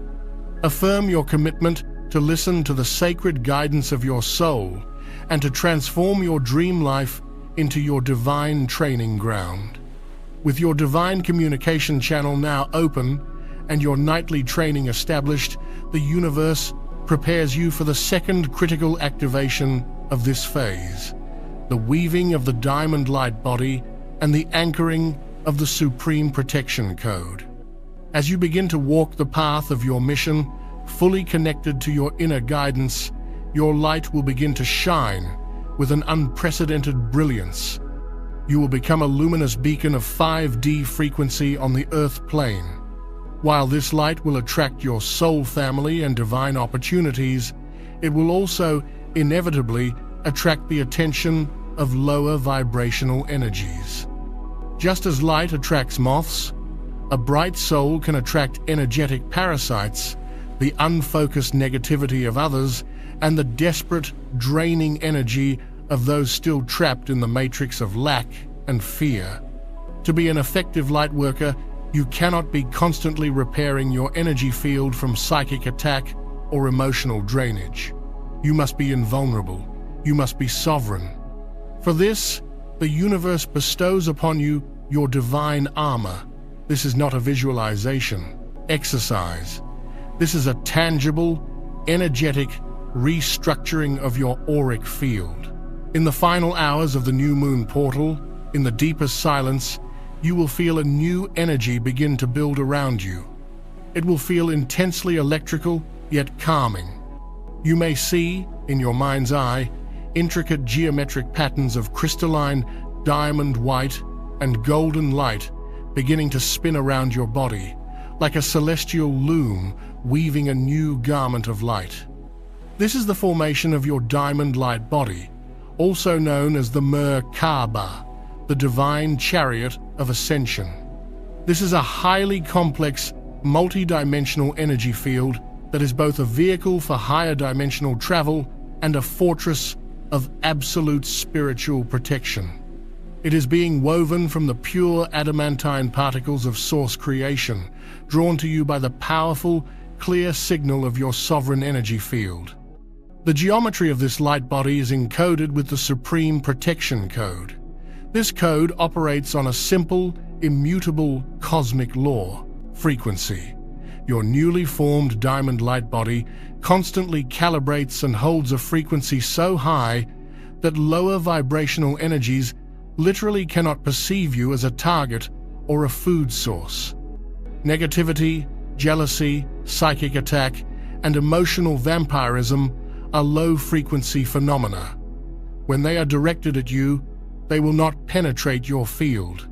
Affirm your commitment to listen to the sacred guidance of your soul and to transform your dream life into your divine training ground. With your divine communication channel now open and your nightly training established, the universe prepares you for the second critical activation of this phase, the weaving of the diamond light body and the anchoring of the Supreme Protection Code. As you begin to walk the path of your mission, fully connected to your inner guidance, your light will begin to shine with an unprecedented brilliance. You will become a luminous beacon of 5D frequency on the Earth plane. While this light will attract your soul family and divine opportunities, it will also inevitably attract the attention of lower vibrational energies. Just as light attracts moths, a bright soul can attract energetic parasites, the unfocused negativity of others, and the desperate, draining energy of those still trapped in the matrix of lack and fear. To be an effective light worker, you cannot be constantly repairing your energy field from psychic attack or emotional drainage. You must be invulnerable. You must be sovereign. For this, the universe bestows upon you your divine armor. This is not a visualization, exercise. This is a tangible, energetic restructuring of your auric field. In the final hours of the new moon portal, in the deepest silence, you will feel a new energy begin to build around you. It will feel intensely electrical, yet calming. You may see, in your mind's eye, intricate geometric patterns of crystalline, diamond white, and golden light beginning to spin around your body, like a celestial loom weaving a new garment of light. This is the formation of your diamond light body, also known as the Merkaba, the divine chariot of ascension. This is a highly complex, multi-dimensional energy field that is both a vehicle for higher dimensional travel and a fortress of absolute spiritual protection. It is being woven from the pure adamantine particles of source creation, drawn to you by the powerful, clear signal of your sovereign energy field. The geometry of this light body is encoded with the Supreme Protection Code. This code operates on a simple, immutable cosmic law: frequency. Your newly formed diamond light body constantly calibrates and holds a frequency so high that lower vibrational energies literally cannot perceive you as a target or a food source. Negativity, jealousy, psychic attack, and emotional vampirism are low-frequency phenomena. When they are directed at you, they will not penetrate your field.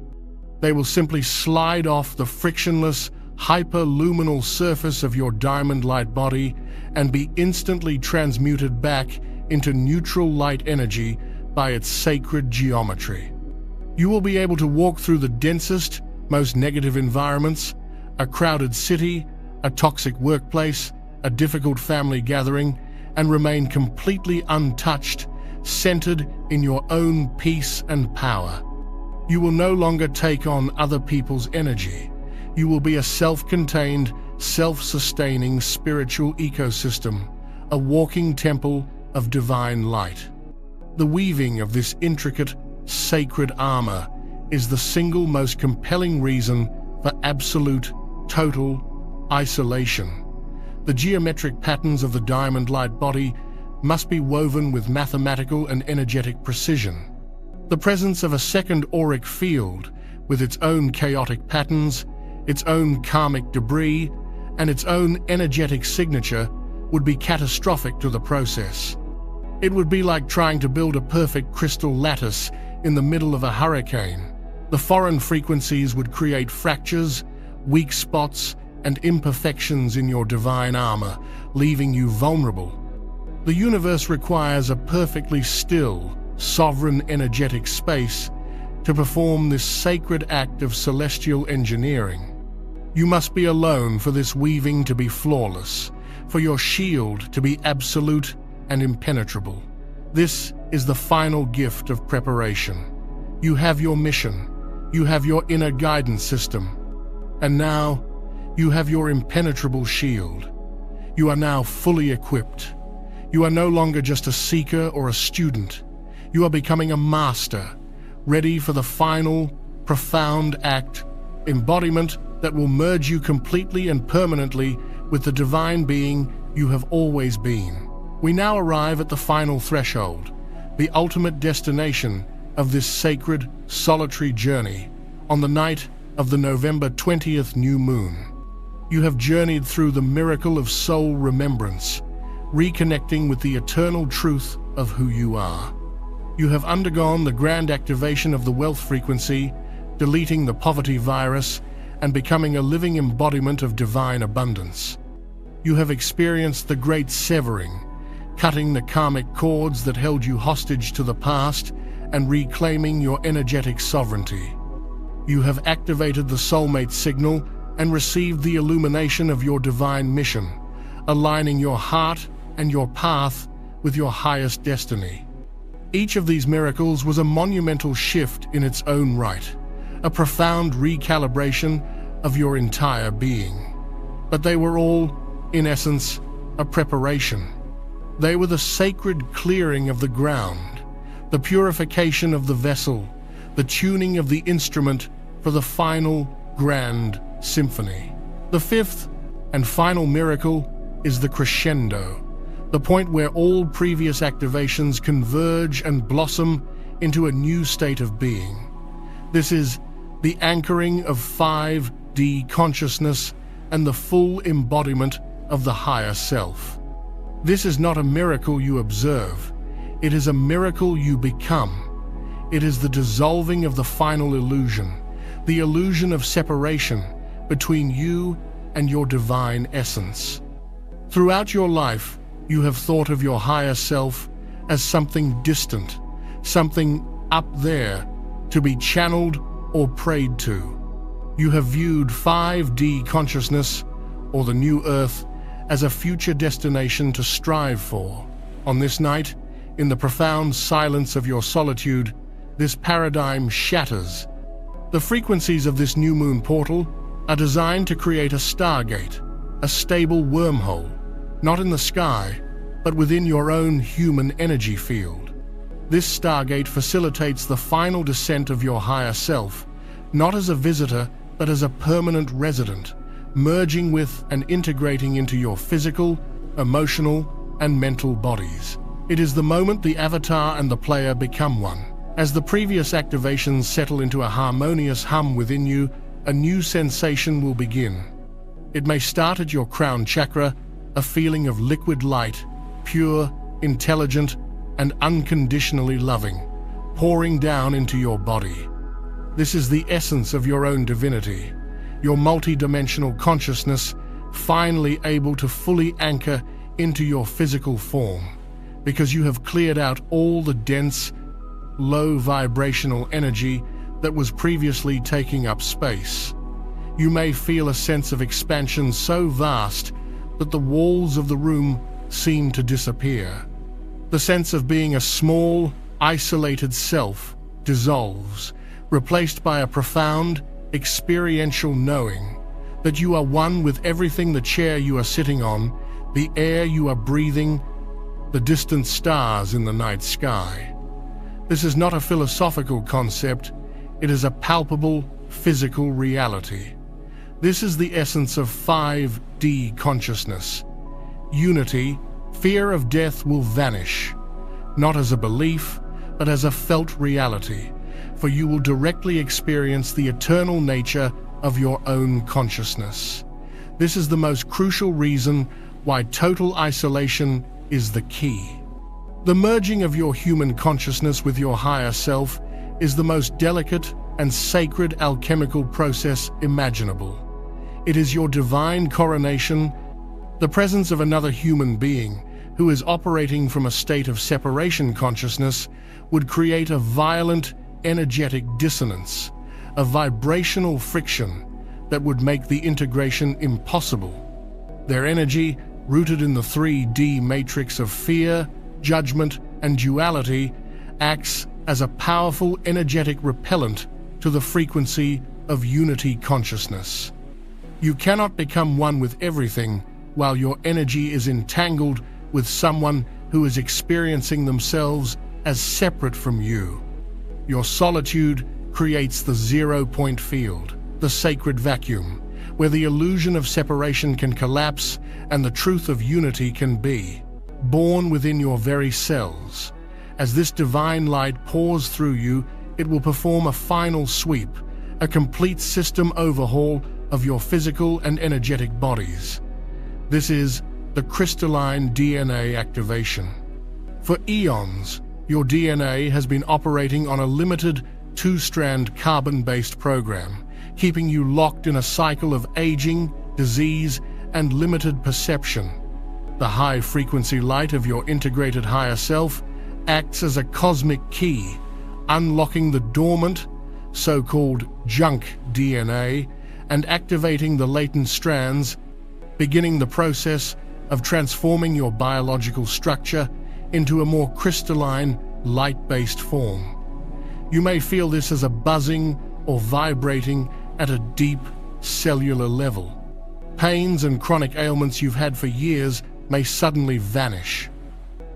They will simply slide off the frictionless, hyperluminal surface of your diamond light body and be instantly transmuted back into neutral light energy by its sacred geometry. You will be able to walk through the densest, most negative environments, a crowded city, a toxic workplace, a difficult family gathering, and remain completely untouched, centered in your own peace and power. You will no longer take on other people's energy. You will be a self-contained, self-sustaining spiritual ecosystem, a walking temple of divine light. The weaving of this intricate, sacred armor is the single most compelling reason for absolute, total isolation. The geometric patterns of the diamond light body must be woven with mathematical and energetic precision. The presence of a second auric field, with its own chaotic patterns, its own karmic debris, and its own energetic signature, would be catastrophic to the process. It would be like trying to build a perfect crystal lattice in the middle of a hurricane. The foreign frequencies would create fractures, weak spots, and imperfections in your divine armor, leaving you vulnerable. The universe requires a perfectly still, sovereign energetic space to perform this sacred act of celestial engineering. You must be alone for this weaving to be flawless, for your shield to be absolute and impenetrable. This is the final gift of preparation. You have your mission, you have your inner guidance system, and now you have your impenetrable shield. You are now fully equipped. You are no longer just a seeker or a student. You are becoming a master, ready for the final, profound act, embodiment that will merge you completely and permanently with the divine being you have always been. We now arrive at the final threshold, the ultimate destination of this sacred, solitary journey, on the night of the November 20th new moon. You have journeyed through the miracle of soul remembrance, reconnecting with the eternal truth of who you are. You have undergone the grand activation of the wealth frequency, deleting the poverty virus, and becoming a living embodiment of divine abundance. You have experienced the great severing, cutting the karmic cords that held you hostage to the past and reclaiming your energetic sovereignty. You have activated the soulmate signal and received the illumination of your divine mission, aligning your heart and your path with your highest destiny. Each of these miracles was a monumental shift in its own right, a profound recalibration of your entire being. But they were all, in essence, a preparation. They were the sacred clearing of the ground, the purification of the vessel, the tuning of the instrument for the final grand symphony. The fifth and final miracle is the crescendo, the point where all previous activations converge and blossom into a new state of being. This is the anchoring of 5D consciousness and the full embodiment of the higher self. This is not a miracle you observe, it is a miracle you become. It is the dissolving of the final illusion, the illusion of separation between you and your divine essence. Throughout your life, you have thought of your higher self as something distant, something up there, to be channeled or prayed to. You have viewed 5D consciousness, or the new earth, as a future destination to strive for. On this night, in the profound silence of your solitude, this paradigm shatters. The frequencies of this new moon portal are designed to create a stargate, a stable wormhole, not in the sky, but within your own human energy field. This stargate facilitates the final descent of your higher self, not as a visitor, but as a permanent resident, merging with and integrating into your physical, emotional, and mental bodies. It is the moment the avatar and the player become one. As the previous activations settle into a harmonious hum within you, a new sensation will begin. It may start at your crown chakra, a feeling of liquid light, pure, intelligent, and unconditionally loving, pouring down into your body. This is the essence of your own divinity, your multi-dimensional consciousness finally able to fully anchor into your physical form, because you have cleared out all the dense, low vibrational energy that was previously taking up space. You may feel a sense of expansion so vast that the walls of the room seem to disappear. The sense of being a small, isolated self dissolves, replaced by a profound, experiential knowing that you are one with everything: the chair you are sitting on, the air you are breathing, the distant stars in the night sky. This is not a philosophical concept, it is a palpable, physical reality. This is the essence of 5D consciousness. Unity, fear of death will vanish, not as a belief, but as a felt reality, for you will directly experience the eternal nature of your own consciousness. This is the most crucial reason why total isolation is the key. The merging of your human consciousness with your higher self is the most delicate and sacred alchemical process imaginable. It is your divine coronation, the presence of another human being who is operating from a state of separation consciousness would create a violent energetic dissonance, a vibrational friction that would make the integration impossible. Their energy, rooted in the 3D matrix of fear, judgment, and duality, acts as a powerful energetic repellent to the frequency of unity consciousness. You cannot become one with everything while your energy is entangled with someone who is experiencing themselves as separate from you. Your solitude creates the zero-point field, the sacred vacuum, where the illusion of separation can collapse and the truth of unity can be born within your very cells. As this divine light pours through you, it will perform a final sweep, a complete system overhaul of your physical and energetic bodies. This is the crystalline DNA activation. For eons, your DNA has been operating on a limited 2-strand carbon-based program, keeping you locked in a cycle of aging, disease, and limited perception. The high-frequency light of your integrated higher self acts as a cosmic key, unlocking the dormant, so-called junk DNA, and activating the latent strands, beginning the process of transforming your biological structure into a more crystalline, light-based form. You may feel this as a buzzing or vibrating at a deep cellular level. Pains and chronic ailments you've had for years may suddenly vanish.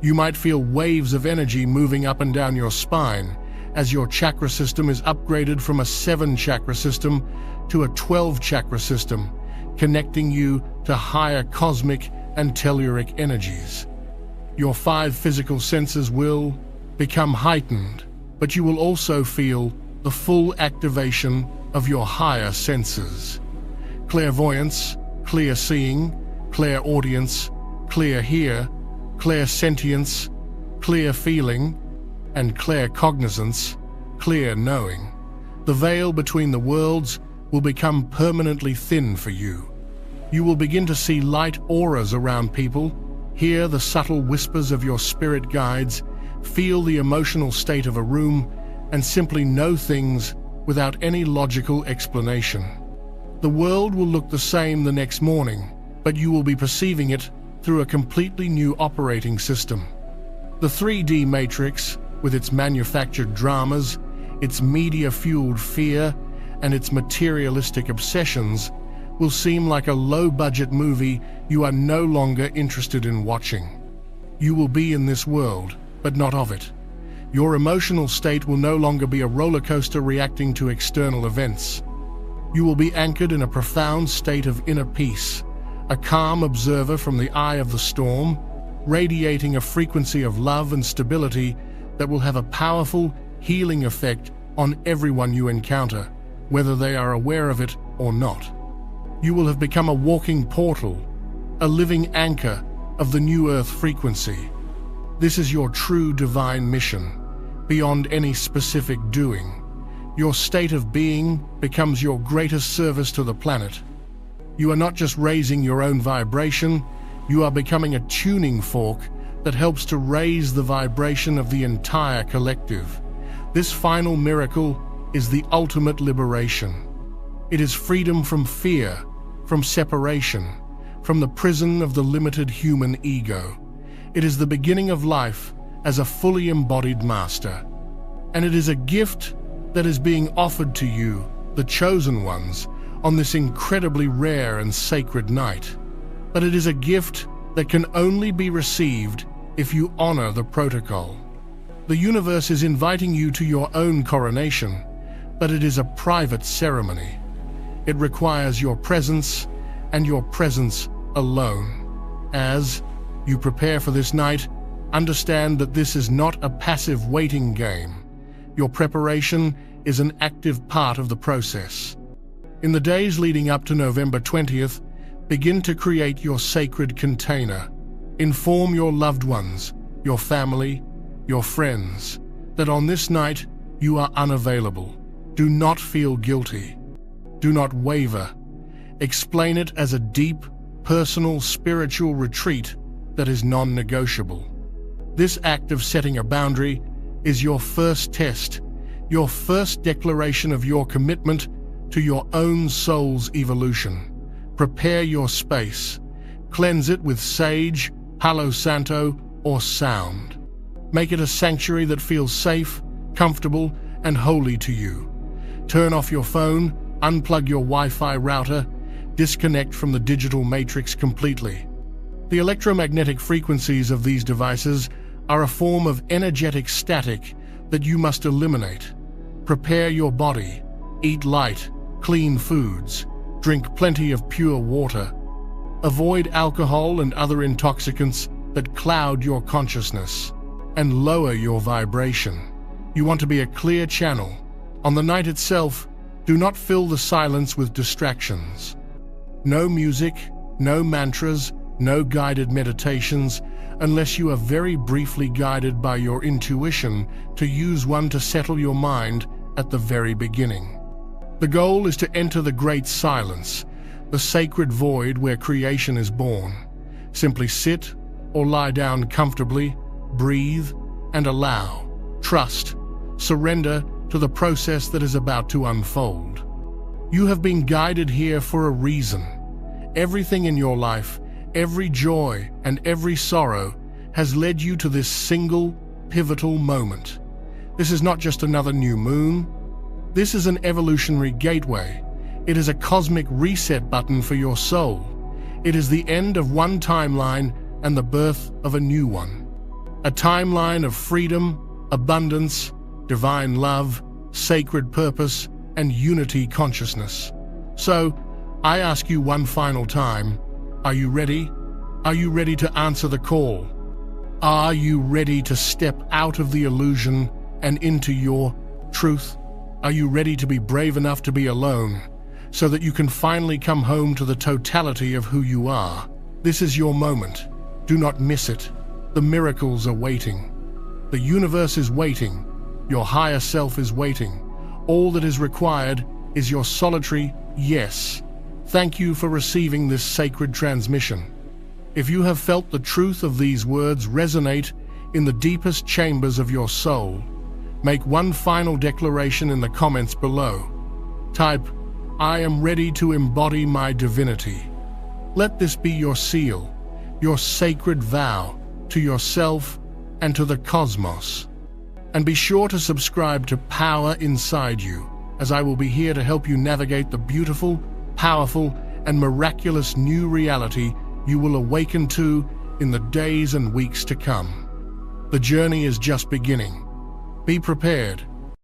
You might feel waves of energy moving up and down your spine as your chakra system is upgraded from a 7-chakra system to a 12-chakra system, connecting you to higher cosmic and telluric energies. Your 5 physical senses will become heightened, but you will also feel the full activation of your higher senses. Clairvoyance, clear seeing, clairaudience, clear hear, clairsentience, clear feeling, and claircognizance, clear knowing. The veil between the worlds will become permanently thin for you. You will begin to see light auras around people, hear the subtle whispers of your spirit guides, feel the emotional state of a room, and simply know things without any logical explanation. The world will look the same the next morning, but you will be perceiving it through a completely new operating system. The 3D matrix, with its manufactured dramas, its media-fueled fear, and its materialistic obsessions, will seem like a low-budget movie you are no longer interested in watching. You will be in this world, but not of it. Your emotional state will no longer be a roller coaster reacting to external events. You will be anchored in a profound state of inner peace, a calm observer from the eye of the storm, radiating a frequency of love and stability that will have a powerful, healing effect on everyone you encounter, whether they are aware of it or not. You will have become a walking portal, a living anchor of the new Earth frequency. This is your true divine mission, beyond any specific doing. Your state of being becomes your greatest service to the planet. You are not just raising your own vibration, you are becoming a tuning fork that helps to raise the vibration of the entire collective. This final miracle is the ultimate liberation. It is freedom from fear, from separation, from the prison of the limited human ego. It is the beginning of life as a fully embodied master. And it is a gift that is being offered to you, the chosen ones, on this incredibly rare and sacred night. But it is a gift that can only be received if you honor the protocol. The universe is inviting you to your own coronation, but it is a private ceremony. It requires your presence, and your presence alone. As you prepare for this night, understand that this is not a passive waiting game. Your preparation is an active part of the process. In the days leading up to November 20th, begin to create your sacred container. Inform your loved ones, your family, your friends, that on this night you are unavailable. Do not feel guilty. Do not waver. Explain it as a deep, personal, spiritual retreat that is non-negotiable. This act of setting a boundary is your first test, your first declaration of your commitment to your own soul's evolution. Prepare your space. Cleanse it with sage, Palo Santo, or sound. Make it a sanctuary that feels safe, comfortable, and holy to you. Turn off your phone, unplug your Wi-Fi router, disconnect from the digital matrix completely. The electromagnetic frequencies of these devices are a form of energetic static that you must eliminate. Prepare your body. Eat light, clean foods. Drink plenty of pure water. Avoid alcohol and other intoxicants that cloud your consciousness and lower your vibration. You want to be a clear channel. On the night itself, do not fill the silence with distractions. No music, no mantras, no guided meditations, unless you are very briefly guided by your intuition to use one to settle your mind at the very beginning. The goal is to enter the great silence, the sacred void where creation is born. Simply sit or lie down comfortably, breathe, and allow. Trust, surrender to the process that is about to unfold. You have been guided here for a reason. Everything in your life, every joy and every sorrow has led you to this single, pivotal moment. This is not just another new moon. This is an evolutionary gateway. It is a cosmic reset button for your soul. It is the end of one timeline and the birth of a new one. A timeline of freedom, abundance, divine love, sacred purpose, and unity consciousness. So, I ask you one final time, are you ready? Are you ready to answer the call? Are you ready to step out of the illusion and into your truth? Are you ready to be brave enough to be alone, so that you can finally come home to the totality of who you are? This is your moment. Do not miss it. The miracles are waiting. The universe is waiting. Your higher self is waiting. All that is required is your solitary yes. Thank you for receiving this sacred transmission. If you have felt the truth of these words resonate in the deepest chambers of your soul, make one final declaration in the comments below. Type, "I am ready to embody my divinity." Let this be your seal, your sacred vow to yourself and to the cosmos. And be sure to subscribe to Power Inside You, as I will be here to help you navigate the beautiful, powerful, and miraculous new reality you will awaken to in the days and weeks to come. The journey is just beginning. Be prepared.